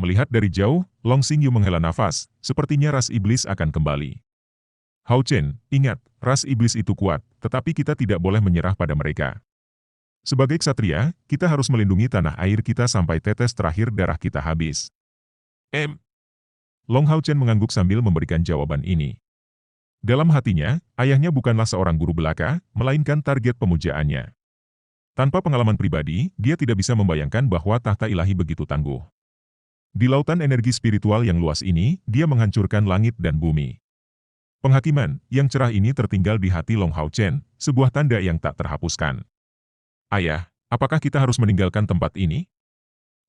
Melihat dari jauh, Long Xingyu menghela nafas, sepertinya ras iblis akan kembali. Hao Chen, ingat, ras iblis itu kuat, tetapi kita tidak boleh menyerah pada mereka. Sebagai ksatria, kita harus melindungi tanah air kita sampai tetes terakhir darah kita habis. Long Hao Chen mengangguk sambil memberikan jawaban ini. Dalam hatinya, ayahnya bukanlah seorang guru belaka, melainkan target pemujaannya. Tanpa pengalaman pribadi, dia tidak bisa membayangkan bahwa tahta ilahi begitu tangguh. Di lautan energi spiritual yang luas ini, dia menghancurkan langit dan bumi. Penghakiman yang cerah ini tertinggal di hati Long Hao Chen, sebuah tanda yang tak terhapuskan. Ayah, apakah kita harus meninggalkan tempat ini?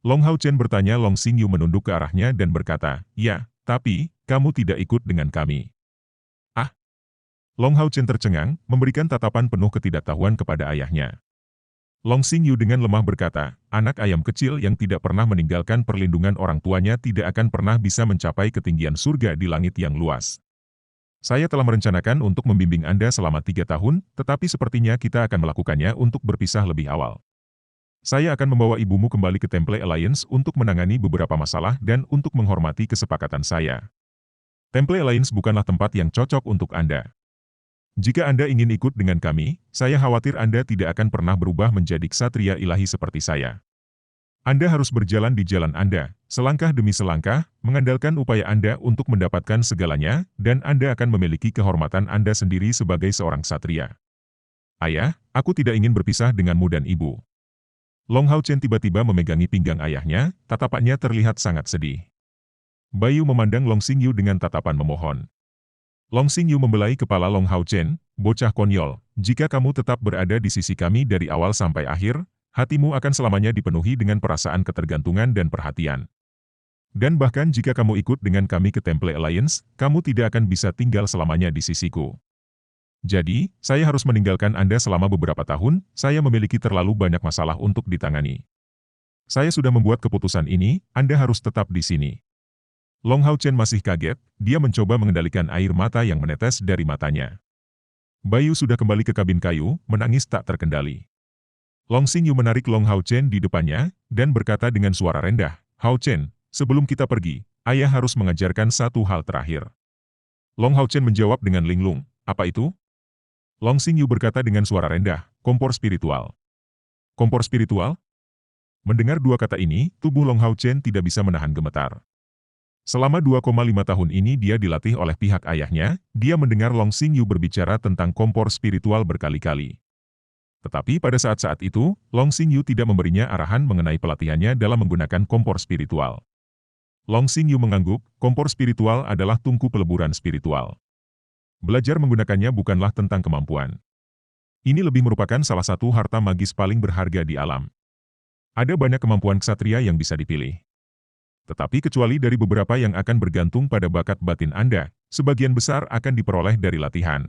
Long Hao Chen bertanya. Long Xingyu menunduk ke arahnya dan berkata, ya, tapi, kamu tidak ikut dengan kami. Ah! Long Hao Chen tercengang, memberikan tatapan penuh ketidaktahuan kepada ayahnya. Long Xingyu dengan lemah berkata, anak ayam kecil yang tidak pernah meninggalkan perlindungan orang tuanya tidak akan pernah bisa mencapai ketinggian surga di langit yang luas. Saya telah merencanakan untuk membimbing Anda selama 3 tahun, tetapi sepertinya kita akan melakukannya untuk berpisah lebih awal. Saya akan membawa ibumu kembali ke Temple Alliance untuk menangani beberapa masalah dan untuk menghormati kesepakatan saya. Temple Alliance bukanlah tempat yang cocok untuk Anda. Jika Anda ingin ikut dengan kami, saya khawatir Anda tidak akan pernah berubah menjadi ksatria ilahi seperti saya. Anda harus berjalan di jalan Anda, selangkah demi selangkah, mengandalkan upaya Anda untuk mendapatkan segalanya, dan Anda akan memiliki kehormatan Anda sendiri sebagai seorang ksatria. Ayah, aku tidak ingin berpisah denganmu dan ibu. Long Hao Chen tiba-tiba memegangi pinggang ayahnya, tatapannya terlihat sangat sedih. Bayu memandang Long Xingyu dengan tatapan memohon. Long Xingyu membelai kepala Long Hao Chen, bocah konyol, jika kamu tetap berada di sisi kami dari awal sampai akhir, hatimu akan selamanya dipenuhi dengan perasaan ketergantungan dan perhatian. Dan bahkan jika kamu ikut dengan kami ke Temple Alliance, kamu tidak akan bisa tinggal selamanya di sisiku. Jadi, saya harus meninggalkan Anda selama beberapa tahun, saya memiliki terlalu banyak masalah untuk ditangani. Saya sudah membuat keputusan ini, Anda harus tetap di sini. Long Hao Chen masih kaget, dia mencoba mengendalikan air mata yang menetes dari matanya. Bayu sudah kembali ke kabin kayu, menangis tak terkendali. Long Xingyu menarik Long Hao Chen di depannya, dan berkata dengan suara rendah, Hao Chen, sebelum kita pergi, ayah harus mengajarkan satu hal terakhir. Long Hao Chen menjawab dengan linglung, apa itu? Long Xingyu berkata dengan suara rendah, kompor spiritual. Kompor spiritual? Mendengar dua kata ini, tubuh Long Hao Chen tidak bisa menahan gemetar. Selama 2,5 tahun ini dia dilatih oleh pihak ayahnya, dia mendengar Long Xingyu berbicara tentang kompor spiritual berkali-kali. Tetapi pada saat-saat itu, Long Xingyu tidak memberinya arahan mengenai pelatihannya dalam menggunakan kompor spiritual. Long Xingyu mengangguk, kompor spiritual adalah tungku peleburan spiritual. Belajar menggunakannya bukanlah tentang kemampuan. Ini lebih merupakan salah satu harta magis paling berharga di alam. Ada banyak kemampuan ksatria yang bisa dipilih. Tetapi kecuali dari beberapa yang akan bergantung pada bakat batin Anda, sebagian besar akan diperoleh dari latihan.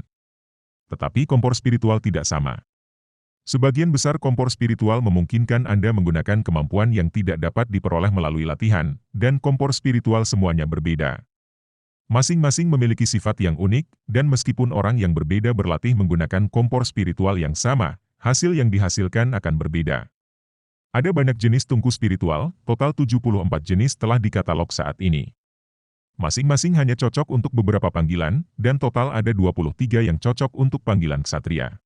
Tetapi kompor spiritual tidak sama. Sebagian besar kompor spiritual memungkinkan Anda menggunakan kemampuan yang tidak dapat diperoleh melalui latihan, dan kompor spiritual semuanya berbeda. Masing-masing memiliki sifat yang unik, dan meskipun orang yang berbeda berlatih menggunakan kompor spiritual yang sama, hasil yang dihasilkan akan berbeda. Ada banyak jenis tungku spiritual, total 74 jenis telah dikatalog saat ini. Masing-masing hanya cocok untuk beberapa panggilan, dan total ada 23 yang cocok untuk panggilan ksatria.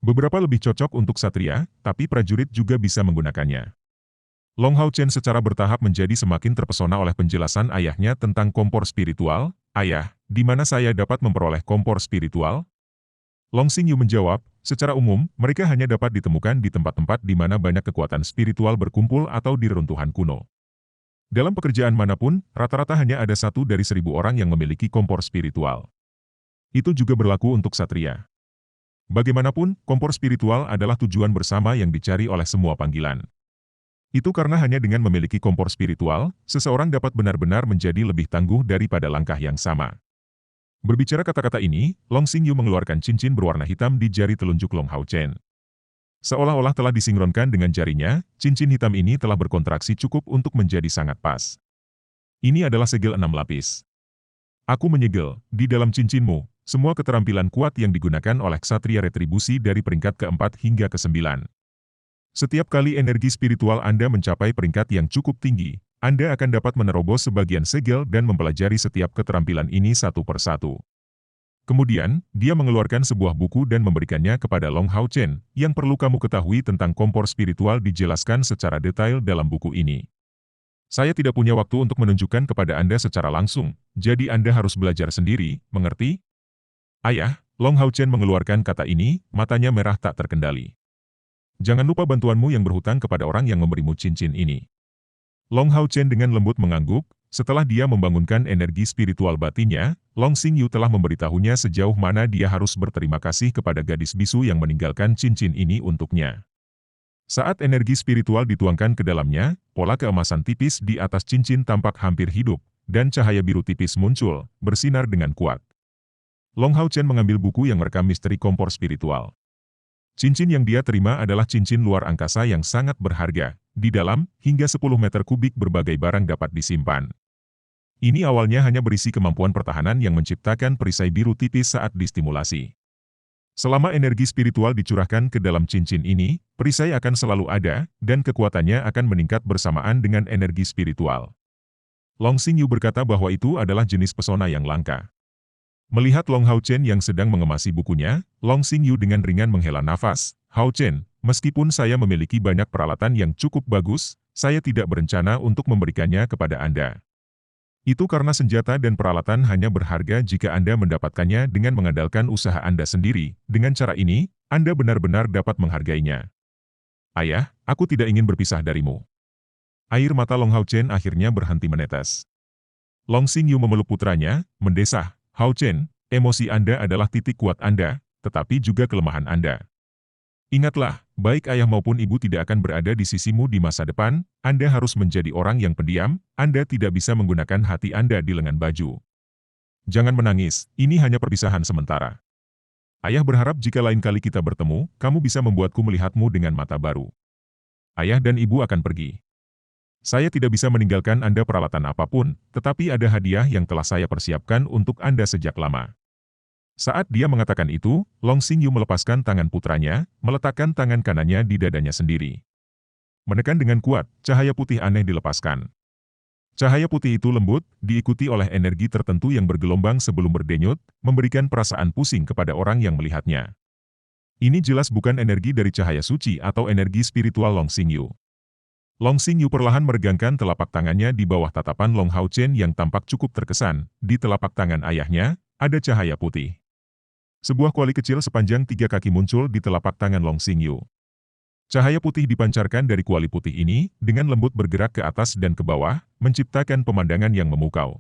Beberapa lebih cocok untuk ksatria, tapi prajurit juga bisa menggunakannya. Long Hao Chen secara bertahap menjadi semakin terpesona oleh penjelasan ayahnya tentang kompor spiritual. Ayah, di mana saya dapat memperoleh kompor spiritual? Long Xingyu menjawab, secara umum, mereka hanya dapat ditemukan di tempat-tempat di mana banyak kekuatan spiritual berkumpul atau di reruntuhan kuno. Dalam pekerjaan manapun, rata-rata hanya ada 1 dari 1000 orang yang memiliki kompor spiritual. Itu juga berlaku untuk ksatria. Bagaimanapun, kompor spiritual adalah tujuan bersama yang dicari oleh semua panggilan. Itu karena hanya dengan memiliki kompor spiritual, seseorang dapat benar-benar menjadi lebih tangguh daripada langkah yang sama. Berbicara kata-kata ini, Long Xingyu mengeluarkan cincin berwarna hitam di jari telunjuk Long Hao Chen. Seolah-olah telah disinkronkan dengan jarinya, cincin hitam ini telah berkontraksi cukup untuk menjadi sangat pas. Ini adalah segel 6 lapis. Aku menyegel, di dalam cincinmu, semua keterampilan kuat yang digunakan oleh ksatria retribusi dari peringkat ke-4 hingga ke-9. Setiap kali energi spiritual Anda mencapai peringkat yang cukup tinggi, Anda akan dapat menerobos sebagian segel dan mempelajari setiap keterampilan ini satu persatu. Kemudian, dia mengeluarkan sebuah buku dan memberikannya kepada Long Hao Chen. Yang perlu kamu ketahui tentang kompor spiritual dijelaskan secara detail dalam buku ini. Saya tidak punya waktu untuk menunjukkan kepada Anda secara langsung, jadi Anda harus belajar sendiri, mengerti? Ayah, Long Hao Chen mengeluarkan kata ini, matanya merah tak terkendali. Jangan lupa bantuanmu yang berhutang kepada orang yang memberimu cincin ini. Long Hao Chen dengan lembut mengangguk, setelah dia membangunkan energi spiritual batinnya, Long Xingyu telah memberitahunya sejauh mana dia harus berterima kasih kepada gadis bisu yang meninggalkan cincin ini untuknya. Saat energi spiritual dituangkan ke dalamnya, pola keemasan tipis di atas cincin tampak hampir hidup, dan cahaya biru tipis muncul, bersinar dengan kuat. Long Hao Chen mengambil buku yang merekam misteri kompor spiritual. Cincin yang dia terima adalah cincin luar angkasa yang sangat berharga. Di dalam, hingga 10 meter kubik berbagai barang dapat disimpan. Ini awalnya hanya berisi kemampuan pertahanan yang menciptakan perisai biru tipis saat distimulasi. Selama energi spiritual dicurahkan ke dalam cincin ini, perisai akan selalu ada, dan kekuatannya akan meningkat bersamaan dengan energi spiritual. Long Xingyu berkata bahwa itu adalah jenis pesona yang langka. Melihat Long Hao Chen yang sedang mengemasi bukunya, Long Xingyu dengan ringan menghela nafas. Hao Chen, meskipun saya memiliki banyak peralatan yang cukup bagus, saya tidak berencana untuk memberikannya kepada Anda. Itu karena senjata dan peralatan hanya berharga jika Anda mendapatkannya dengan mengandalkan usaha Anda sendiri. Dengan cara ini, Anda benar-benar dapat menghargainya. Ayah, aku tidak ingin berpisah darimu. Air mata Long Hao Chen akhirnya berhenti menetes. Long Xingyu memeluk putranya, mendesah, Hao Chen, emosi Anda adalah titik kuat Anda, tetapi juga kelemahan Anda. Ingatlah, baik ayah maupun ibu tidak akan berada di sisimu di masa depan, Anda harus menjadi orang yang pendiam, Anda tidak bisa menggunakan hati Anda di lengan baju. Jangan menangis, ini hanya perpisahan sementara. Ayah berharap jika lain kali kita bertemu, kamu bisa membuatku melihatmu dengan mata baru. Ayah dan ibu akan pergi. Saya tidak bisa meninggalkan Anda peralatan apapun, tetapi ada hadiah yang telah saya persiapkan untuk Anda sejak lama. Saat dia mengatakan itu, Long Xingyu melepaskan tangan putranya, meletakkan tangan kanannya di dadanya sendiri. Menekan dengan kuat, cahaya putih aneh dilepaskan. Cahaya putih itu lembut, diikuti oleh energi tertentu yang bergelombang sebelum berdenyut, memberikan perasaan pusing kepada orang yang melihatnya. Ini jelas bukan energi dari cahaya suci atau energi spiritual Long Xingyu. Long Xingyu perlahan meregangkan telapak tangannya di bawah tatapan Long Hao Chen yang tampak cukup terkesan. Di telapak tangan ayahnya, ada cahaya putih. Sebuah kuali kecil sepanjang 3 kaki muncul di telapak tangan Long Xingyu. Cahaya putih dipancarkan dari kuali putih ini, dengan lembut bergerak ke atas dan ke bawah, menciptakan pemandangan yang memukau.